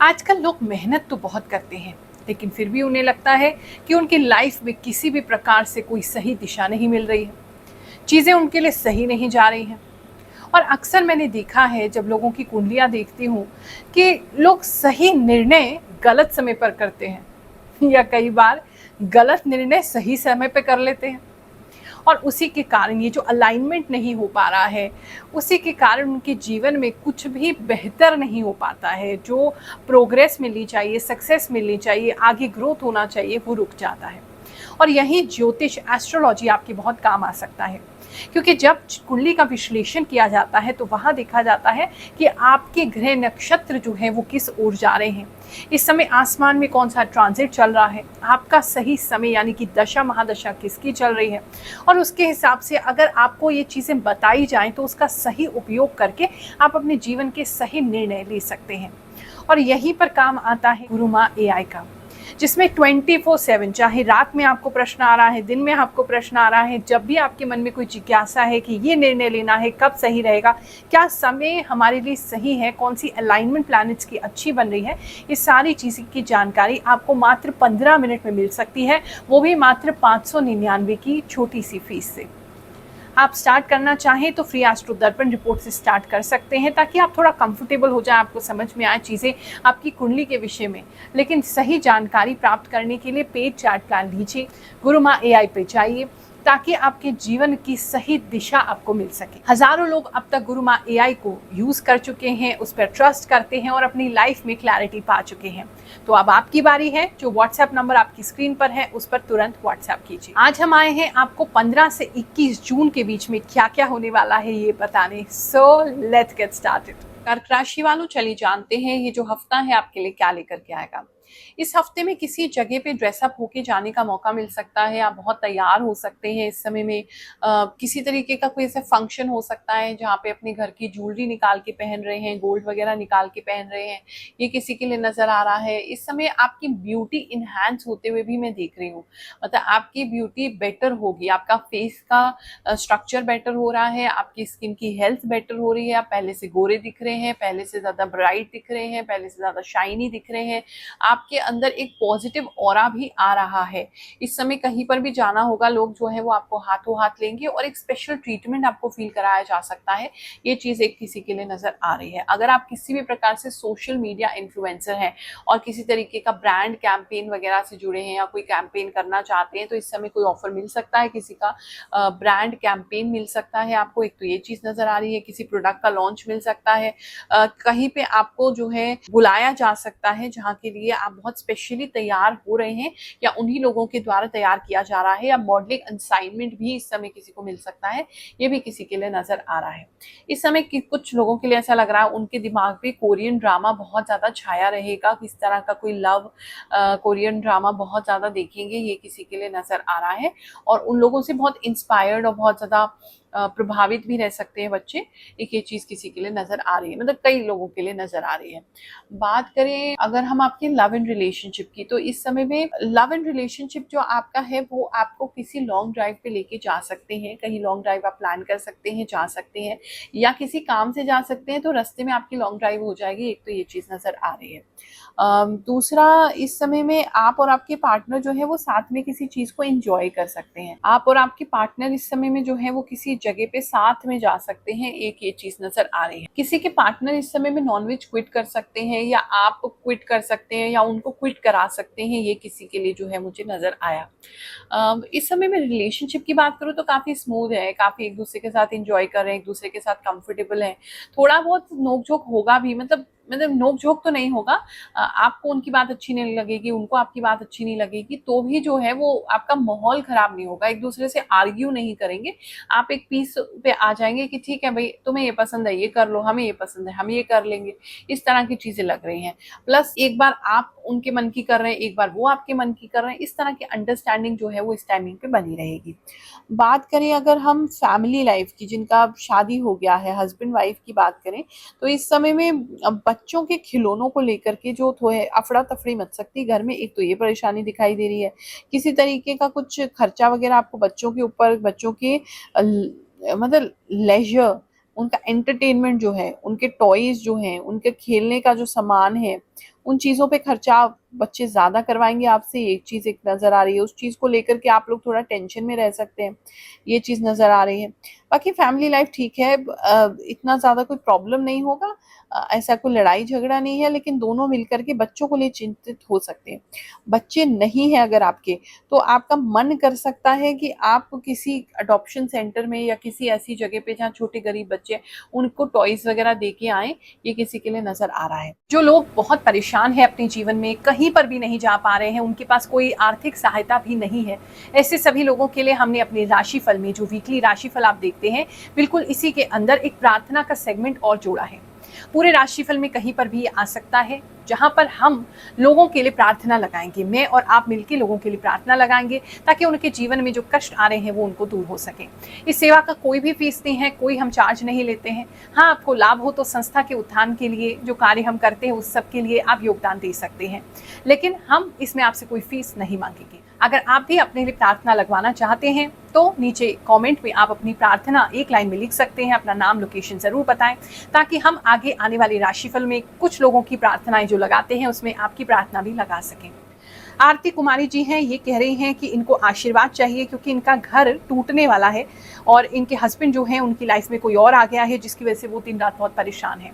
आजकल लोग मेहनत तो बहुत करते हैं, लेकिन फिर भी उन्हें लगता है कि उनकी लाइफ में किसी भी प्रकार से कोई सही दिशा नहीं मिल रही है। चीज़ें उनके लिए सही नहीं जा रही हैं। और अक्सर मैंने देखा है जब लोगों की कुंडलियाँ देखती हूँ कि लोग सही निर्णय गलत समय पर करते हैं या कई बार गलत निर्णय सही समय पर कर लेते हैं। और उसी के कारण ये जो अलाइनमेंट नहीं हो पा रहा है, उसी के कारण उनके जीवन में कुछ भी बेहतर नहीं हो पाता है। जो प्रोग्रेस मिलनी चाहिए, सक्सेस मिलनी चाहिए, आगे ग्रोथ होना चाहिए, वो रुक जाता है। और यही ज्योतिष एस्ट्रोलॉजी आपके बहुत काम आ सकता है, क्योंकि जब कुंडली का विश्लेषण किया जाता है तो वहाँ देखा जाता है कि आपके ग्रह नक्षत्र जो है वो किस ओर जा रहे हैं, इस समय आसमान में कौन सा ट्रांजिट चल रहा है, आपका सही समय यानी कि दशा महादशा किसकी चल रही है। और उसके हिसाब से अगर आपको ये चीज़ें बताई जाएं तो उसका सही उपयोग करके आप अपने जीवन के सही निर्णय ले सकते हैं। और यहीं पर काम आता है गुरु माँ AI का, जिसमें 24/7, चाहे रात में आपको प्रश्न आ रहा है, दिन में आपको प्रश्न आ रहा है, जब भी आपके मन में कोई जिज्ञासा है कि ये निर्णय लेना है, कब सही रहेगा, क्या समय हमारे लिए सही है, कौन सी अलाइनमेंट प्लैनेट्स की अच्छी बन रही है, ये सारी चीज़ की जानकारी आपको मात्र 15 मिनट में मिल सकती है, वो भी मात्र 599 की छोटी सी फीस से। आप स्टार्ट करना चाहें तो फ्री एस्ट्रो दर्पण रिपोर्ट से स्टार्ट कर सकते हैं, ताकि आप थोड़ा कंफर्टेबल हो जाए, आपको समझ में आए चीज़ें आपकी कुंडली के विषय में। लेकिन सही जानकारी प्राप्त करने के लिए पेड चार्ट प्लान लीजिए, गुरु माँ AI पे जाइए, ताकि आपके जीवन की सही दिशा आपको मिल सके। हजारों लोग अब तक गुरु माँ AI को यूज कर चुके हैं, उस पर ट्रस्ट करते हैं और अपनी लाइफ में क्लैरिटी पा चुके हैं। तो अब आपकी बारी है। जो व्हाट्सएप नंबर आपकी स्क्रीन पर है उस पर तुरंत व्हाट्सएप कीजिए। आज हम आए हैं आपको 15 से 21 जून के बीच में क्या क्या होने वाला है ये बताने। So let's get started. कर्क राशि वालों, चलिए जानते हैं ये जो हफ्ता है आपके लिए क्या लेकर के आएगा। इस हफ्ते में किसी जगह पे ड्रेसअप होके जाने का मौका मिल सकता है। आप बहुत तैयार हो सकते हैं इस समय में। किसी तरीके का कोई ऐसा फंक्शन हो सकता है जहाँ पे अपने घर की ज्वेलरी निकाल के पहन रहे हैं, गोल्ड वगैरह निकाल के पहन रहे हैं, ये किसी के लिए नजर आ रहा है। इस समय आपकी ब्यूटी इनहैंस होते हुए भी मैं देख रही हूँ, मतलब आपकी ब्यूटी बेटर होगी, आपका फेस का स्ट्रक्चर बेटर हो रहा है, आपकी स्किन की हेल्थ बेटर हो रही है, आप पहले से गोरे दिख रहे हैं, पहले से ज्यादा ब्राइट दिख रहे हैं, पहले से ज्यादा शाइनी दिख रहे हैं। आपके अंदर एक पॉजिटिव ऑरा भी आ रहा है। इस समय कहीं पर भी जाना होगा, लोग जो है वो आपको हाथों हाथ लेंगे और एक स्पेशल ट्रीटमेंट आपको फील कराया जा सकता है। ये चीज एक किसी के लिए नजर आ रही है। अगर आप किसी भी प्रकार से सोशल मीडिया इन्फ्लुएंसर हैं और किसी तरीके का ब्रांड कैंपेन वगैरह से जुड़े हैं या कोई कैंपेन करना चाहते हैं, तो इस समय कोई ऑफर मिल सकता है, किसी का ब्रांड कैंपेन मिल सकता है आपको। एक तो ये चीज नजर आ रही है, किसी प्रोडक्ट का लॉन्च मिल सकता है, कहीं पे आपको जो है बुलाया जा सकता है जहाँ के लिए आप बहुत स्पेशली तैयार हो रहे हैं या उन्हीं लोगों के द्वारा तैयार किया जा रहा है, या मॉडलिंग असाइनमेंट भी इस समय किसी को मिल सकता है। ये भी किसी के लिए नजर आ रहा है। इस समय कुछ लोगों के लिए ऐसा लग रहा है उनके दिमाग पे कोरियन ड्रामा बहुत ज्यादा छाया रहेगा, किस तरह का कोई लव कोरियन ड्रामा बहुत ज्यादा देखेंगे, ये किसी के लिए नजर आ रहा है। और उन लोगों से बहुत इंस्पायर्ड और बहुत ज्यादा प्रभावित भी रह सकते हैं बच्चे। एक ये चीज किसी के लिए नजर आ रही है, मतलब कई लोगों के लिए नजर आ रही है। बात करें अगर हम आपके लव एंड रिलेशनशिप की, तो इस समय में लव एंड रिलेशनशिप जो आपका है वो आपको किसी लॉन्ग ड्राइव पे लेके जा सकते हैं। कहीं लॉन्ग ड्राइव आप प्लान कर सकते हैं, जा सकते हैं, या किसी काम से जा सकते हैं, तो रास्ते में आपकी लॉन्ग ड्राइव हो जाएगी। एक तो ये चीज नजर आ रही है। दूसरा, इस समय में आप और आपके पार्टनर जो है वो साथ में किसी चीज को एंजॉय कर सकते हैं। आप और आपके पार्टनर इस समय में जो है वो किसी जगह पे साथ में जा सकते हैं, एक ये चीज नजर आ रही है। किसी के पार्टनर इस समय में नॉनवेज क्विट कर सकते हैं, या आप क्विट कर सकते हैं, या उनको क्विट करा सकते हैं, ये किसी के लिए जो है मुझे नजर आया। इस समय में रिलेशनशिप की बात करूँ तो काफी स्मूथ है, काफी एक दूसरे के साथ एंजॉय कर रहे हैं, एक दूसरे के साथ कंफर्टेबल है। थोड़ा बहुत नोकझोंक होगा भी, मतलब नोकझोंक तो नहीं होगा, आपको उनकी बात अच्छी नहीं लगेगी, उनको आपकी बात अच्छी नहीं लगेगी, तो भी जो है वो आपका माहौल खराब नहीं होगा, एक दूसरे से आर्ग्यू नहीं करेंगे, आप एक पीस पे आ जाएंगे कि ठीक है भाई, तुम्हें ये पसंद है ये कर लो, हमें ये पसंद है हम ये कर लेंगे। इस तरह की चीजें लग रही हैं। प्लस एक बार आप उनके मन की कर रहे हैं, एक बार वो आपके मन की कर रहे हैं, इस तरह की अंडरस्टैंडिंग जो है वो इस टाइमिंग पे बनी रहेगी। बात करें अगर हम फैमिली लाइफ की, जिनका शादी हो गया है, हस्बैंड वाइफ की बात करें, तो इस समय में बच्चों के खिलौनों को लेकर के जो है अफड़ा तफड़ी मच सकती है घर में। एक तो ये परेशानी दिखाई दे रही है। किसी तरीके का कुछ खर्चा वगैरह आपको बच्चों के ऊपर, बच्चों के मतलब लेजर, उनका एंटरटेनमेंट जो है, उनके टॉयज जो हैं, उनके खेलने का जो सामान है, उन चीज़ों पे खर्चा बच्चे ज़्यादा करवाएंगे आपसे, एक चीज़ एक नज़र आ रही है। उस चीज़ को लेकर के आप लोग थोड़ा टेंशन में रह सकते हैं, ये चीज़ नज़र आ रही है। बाकी फैमिली लाइफ ठीक है, इतना ज़्यादा कोई प्रॉब्लम नहीं होगा, ऐसा कोई लड़ाई झगड़ा नहीं है, लेकिन दोनों मिलकर के बच्चों को लिए चिंतित हो सकते हैं। बच्चे नहीं हैं अगर आपके, तो आपका मन कर सकता है कि आप किसी अडॉप्शन सेंटर में या किसी ऐसी जगह पे जहाँ छोटे गरीब बच्चे हैं, उनको टॉयज वगैरह दे के आएं, ये किसी के लिए नजर आ रहा है। जो लोग बहुत परेशान हैं अपने जीवन में, कहीं पर भी नहीं जा पा रहे हैं, उनके पास कोई आर्थिक सहायता भी नहीं है, ऐसे सभी लोगों के लिए हमने अपने राशिफल में, जो वीकली राशिफल आप देखते हैं, बिल्कुल इसी के अंदर एक प्रार्थना का सेगमेंट और जोड़ा है। पूरे राशिफल में कहीं पर भी आ सकता है जहां पर हम लोगों के लिए प्रार्थना लगाएंगे, मैं और आप मिलकर लोगों के लिए प्रार्थना लगाएंगे ताकि उनके जीवन में जो कष्ट आ रहे हैं वो उनको दूर हो सके। इस सेवा का कोई भी फीस नहीं है, कोई हम चार्ज नहीं लेते हैं। हाँ, आपको लाभ हो तो संस्था के उत्थान के लिए जो कार्य हम करते हैं उस सब के लिए आप योगदान दे सकते हैं, लेकिन हम इसमें आपसे कोई फीस नहीं मांगेंगे। अगर आप भी अपने लिए प्रार्थना लगवाना चाहते हैं तो नीचे कमेंट में आप अपनी प्रार्थना एक लाइन में लिख सकते हैं, अपना नाम लोकेशन जरूर बताएं ताकि हम आगे आने वाले राशिफल में कुछ लोगों की प्रार्थनाएं जो लगाते हैं उसमें आपकी प्रार्थना भी लगा सकें। आरती कुमारी जी हैं, ये कह रही हैं कि इनको आशीर्वाद चाहिए क्योंकि इनका घर टूटने वाला है और इनके हस्बैंड जो हैं उनकी लाइफ में कोई और आ गया है जिसकी वजह से वो दिन रात बहुत परेशान है।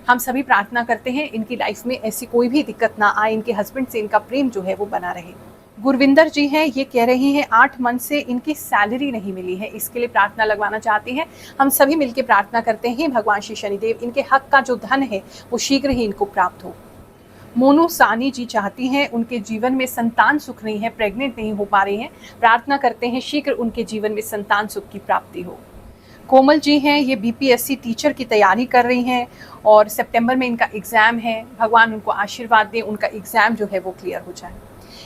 हम सभी प्रार्थना करते हैं इनकी लाइफ में ऐसी कोई भी दिक्कत ना आए, इनके हस्बैंड से इनका प्रेम जो है वो बना रहे। गुरविंदर जी हैं, ये कह रही हैं 8 मंथ से इनकी सैलरी नहीं मिली है, इसके लिए प्रार्थना लगवाना चाहती हैं। हम सभी मिलकर प्रार्थना करते हैं भगवान श्री शनिदेव इनके हक का जो धन है वो शीघ्र ही इनको प्राप्त हो। मोनू सानी जी चाहती हैं उनके जीवन में संतान सुख नहीं है, प्रेग्नेंट नहीं हो पा रही हैं, प्रार्थना करते हैं शीघ्र उनके जीवन में संतान सुख की प्राप्ति हो। कोमल जी हैं, ये बीपीएससी टीचर की तैयारी कर रही हैं और सितंबर में इनका एग्जाम है, भगवान उनको आशीर्वाद दें, उनका एग्जाम जो है वो क्लियर हो जाए।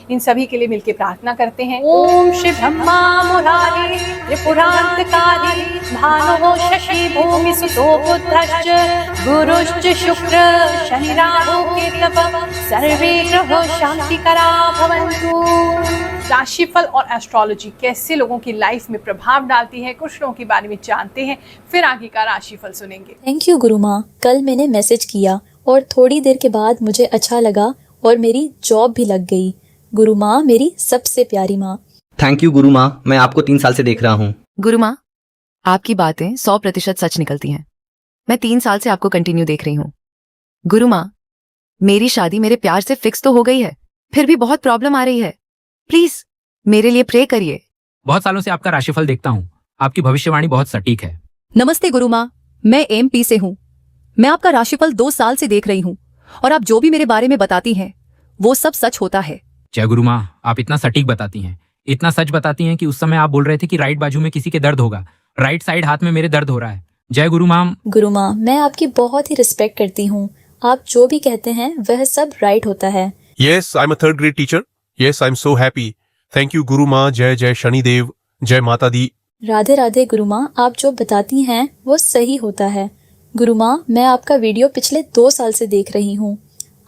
इन सभी के लिए मिलकर प्रार्थना करते हैं। ओम शिव ब्रह्मा मुरारी त्रिपुरांतकारी भानो शशि भूमि सुतो बुद्धश्च गुरुश्च शुक्र शनि राहु केतव सर्वे ग्रह शांतिकरा भवन्तु। राशिफल और एस्ट्रोलॉजी कैसे लोगों की लाइफ में प्रभाव डालती है, कुछ लोगों के बारे में जानते हैं, फिर आगे का राशिफल सुनेंगे। थैंक यू गुरु माँ। कल मैंने मैसेज किया और थोड़ी देर के बाद मुझे अच्छा लगा और मेरी जॉब भी लग गई। गुरु माँ मेरी सबसे प्यारी माँ। थैंक यू गुरु माँ, मैं आपको 3 साल से देख रहा हूँ। गुरु माँ, आपकी बातें 100% सच निकलती हैं। मैं 3 साल से आपको कंटिन्यू देख रही हूँ। गुरु माँ, मेरी शादी मेरे प्यार से फिक्स तो हो गई है, फिर भी बहुत प्रॉब्लम आ रही है। प्लीज मेरे लिए प्रे करिए। बहुत सालों से आपका राशिफल देखता हूँ, आपकी भविष्यवाणी बहुत सटीक है। नमस्ते गुरु माँ, मैं एमपी से हूँ। मैं आपका राशिफल 2 साल से देख रही हूँ और आप जो भी मेरे बारे में बताती हैं वो सब सच होता है। जय गुरु माँ, आप इतना सटीक बताती हैं, इतना सच बताती हैं कि उस समय आप बोल रहे थे कि राइट बाजू में किसी के दर्द होगा, राइट साइड हाथ में मेरे दर्द हो रहा है। जय गुरु माँ। गुरु माँ, मैं आपकी बहुत ही रिस्पेक्ट करती हूँ, आप जो भी कहते हैं वह सब राइट होता है। Yes, I'm a 3rd grade teacher. Yes, I'm so happy. Thank you गुरु माँ। जय जय शनिदेव, जय माता दी। राधे राधे गुरु माँ, आप जो बताती हैं वो सही होता है। गुरु माँ, मैं आपका वीडियो पिछले 2 साल से देख रही हूँ,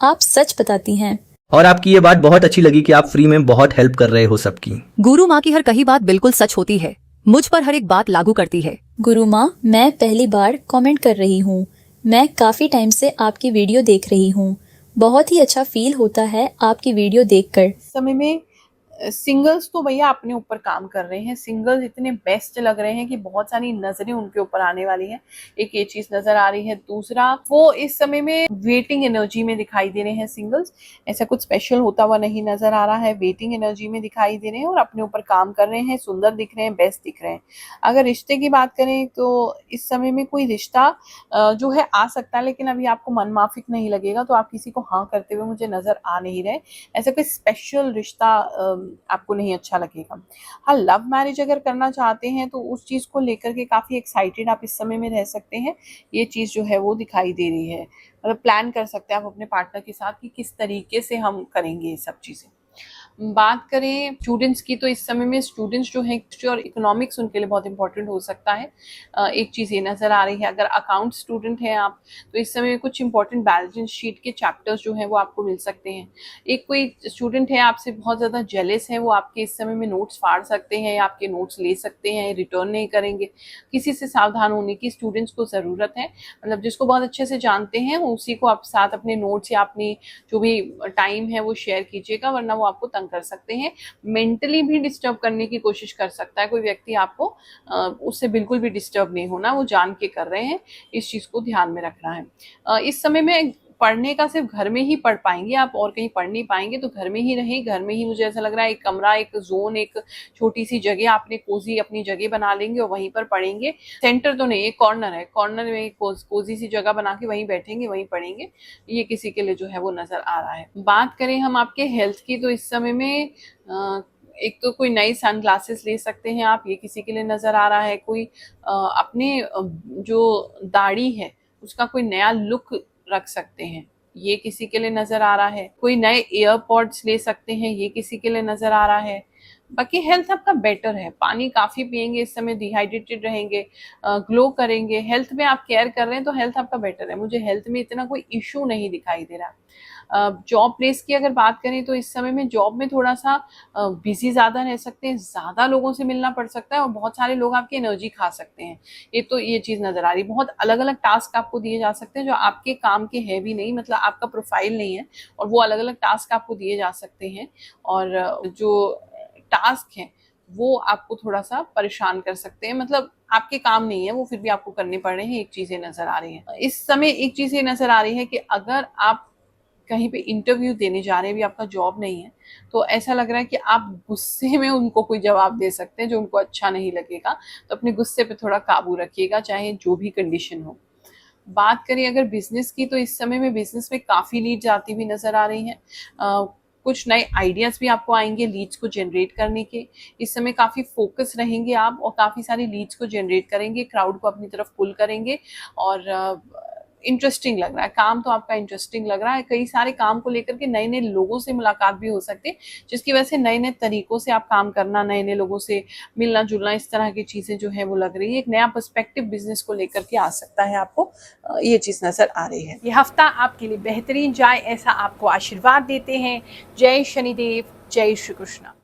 आप सच बताती हैं। और आपकी ये बात बहुत अच्छी लगी कि आप फ्री में बहुत हेल्प कर रहे हो सबकी। गुरु माँ की हर कही बात बिल्कुल सच होती है, मुझ पर हर एक बात लागू करती है। गुरु माँ, मैं पहली बार कमेंट कर रही हूँ, मैं काफी टाइम से आपकी वीडियो देख रही हूँ, बहुत ही अच्छा फील होता है आपकी वीडियो देखकर। समय में सिंगल्स तो भैया अपने ऊपर काम कर रहे हैं, सिंगल्स इतने बेस्ट लग रहे हैं कि बहुत सारी नजरें उनके ऊपर आने वाली हैं, एक ये चीज नजर आ रही है। दूसरा, वो इस समय में वेटिंग एनर्जी में दिखाई दे रहे हैं सिंगल्स, ऐसा कुछ स्पेशल होता हुआ नहीं नजर आ रहा है, वेटिंग एनर्जी में दिखाई दे रहे हैं और अपने ऊपर काम कर रहे हैं, सुंदर दिख रहे हैं, बेस्ट दिख रहे हैं। अगर रिश्ते की बात करें तो इस समय में कोई रिश्ता जो है आ सकता है, लेकिन अभी आपको मन माफिक नहीं लगेगा, तो आप किसी को हाँ करते हुए मुझे नजर आ नहीं रहे। ऐसा कोई स्पेशल रिश्ता आपको नहीं अच्छा लगेगा। हाँ, लव मैरिज अगर करना चाहते हैं तो उस चीज को लेकर के काफी एक्साइटेड आप इस समय में रह सकते हैं, ये चीज जो है वो दिखाई दे रही है। मतलब प्लान कर सकते हैं आप अपने पार्टनर के साथ कि किस तरीके से हम करेंगे ये सब चीजें। बात करें स्टूडेंट्स की, तो इस समय में स्टूडेंट्स जो हैं और इकोनॉमिक्स उनके लिए बहुत इंपॉर्टेंट हो सकता है। एक चीज़ ये नज़र आ रही है, अगर अकाउंट स्टूडेंट हैं आप, तो इस समय में कुछ इंपॉर्टेंट बैलेंस शीट के चैप्टर्स जो हैं वो आपको मिल सकते हैं। एक कोई स्टूडेंट है आपसे बहुत ज़्यादा जेलस है, वो आपके इस समय में नोट्स फाड़ सकते हैं या आपके नोट्स ले सकते हैं, रिटर्न नहीं करेंगे। किसी से सावधान होने की स्टूडेंट्स को ज़रूरत है, मतलब जिसको बहुत अच्छे से जानते हैं उसी को आप साथ अपने नोट्स या अपनी जो भी टाइम है वो शेयर कीजिएगा, वरना वो आपको तंग कर सकते हैं। मेंटली भी डिस्टर्ब करने की कोशिश कर सकता है कोई व्यक्ति आपको, उससे बिल्कुल भी डिस्टर्ब नहीं होना, वो जान के कर रहे हैं, इस चीज़ को ध्यान में रखना है। इस समय में पढ़ने का सिर्फ घर में ही पढ़ पाएंगे आप, और कहीं पढ़ नहीं पाएंगे, तो घर में ही रहें। घर में ही मुझे ऐसा लग रहा है एक कमरा, एक जोन, एक छोटी सी जगह आपने कोजी अपनी जगह बना लेंगे और वहीं पर पढ़ेंगे। सेंटर तो नहीं, एक कॉर्नर है, कॉर्नर में एक कोजी सी जगह बना के वहीं बैठेंगे, वहीं पढ़ेंगे। ये किसी के लिए जो है वो नजर आ रहा है। बात करें हम आपके हेल्थ की, तो इस समय में एक तो कोई नई सन ग्लासेस ले सकते हैं आप, ये किसी के लिए नजर आ रहा है। कोई अपने जो दाढ़ी है उसका कोई नया लुक रख सकते हैं, ये किसी के लिए नजर आ रहा है। कोई नए एयरपॉड्स ले सकते हैं, ये किसी के लिए नजर आ रहा है। बाकी हेल्थ आपका बेटर है, पानी काफी पिएंगे, इस समय डिहाइड्रेटेड रहेंगे, ग्लो करेंगे। हेल्थ में आप केयर कर रहे हैं तो हेल्थ आपका बेटर है, मुझे हेल्थ में इतना कोई इशू नहीं दिखाई दे रहा। जॉब प्लेस की अगर बात करें तो इस समय में जॉब में थोड़ा सा बिजी ज़्यादा रह सकते हैं, ज़्यादा लोगों से मिलना पड़ सकता है और बहुत सारे लोग आपकी एनर्जी खा सकते हैं। ये चीज़ नज़र आ रही है। बहुत अलग अलग टास्क आपको दिए जा सकते हैं जो आपके काम के है भी नहीं, मतलब आपका प्रोफाइल नहीं है, और वो अलग अलग टास्क आपको दिए जा सकते हैं, और जो टास्क हैं वो आपको थोड़ा सा परेशान कर सकते हैं, मतलब आपके काम नहीं है वो, फिर भी आपको करने पड़ रहे हैं। एक चीज़ ये नज़र आ रही है। इस समय एक चीज़ ये नज़र आ रही है कि अगर आप कहीं पे इंटरव्यू देने जा रहे हैं, भी आपका जॉब नहीं है, तो ऐसा लग रहा है कि आप गुस्से में उनको कोई जवाब दे सकते हैं जो उनको अच्छा नहीं लगेगा, तो अपने गुस्से पे थोड़ा काबू रखिएगा, चाहे जो भी कंडीशन हो। बात करें अगर बिजनेस की, तो इस समय में बिजनेस में काफ़ी लीड्स आती हुई नज़र आ रही हैं। कुछ नए आइडियाज़ भी आपको आएंगे लीड्स को जनरेट करने के। इस समय काफ़ी फोकस रहेंगे आप और काफ़ी सारी लीड्स को जनरेट करेंगे, क्राउड को अपनी तरफ पुल करेंगे, और इंटरेस्टिंग लग रहा है काम, तो आपका इंटरेस्टिंग लग रहा है। कई सारे काम को लेकर के नए नए लोगों से मुलाकात भी हो सकती है, जिसकी वजह से नए नए तरीकों से आप काम करना, नए नए लोगों से मिलना जुलना, इस तरह की चीज़ें जो है वो लग रही है। एक नया पर्सपेक्टिव बिजनेस को लेकर के आ सकता है आपको, ये चीज़ नज़र आ रही है। ये हफ्ता आपके लिए बेहतरीन जाए ऐसा आपको आशीर्वाद देते हैं। जय शनिदेव, जय श्री कृष्ण।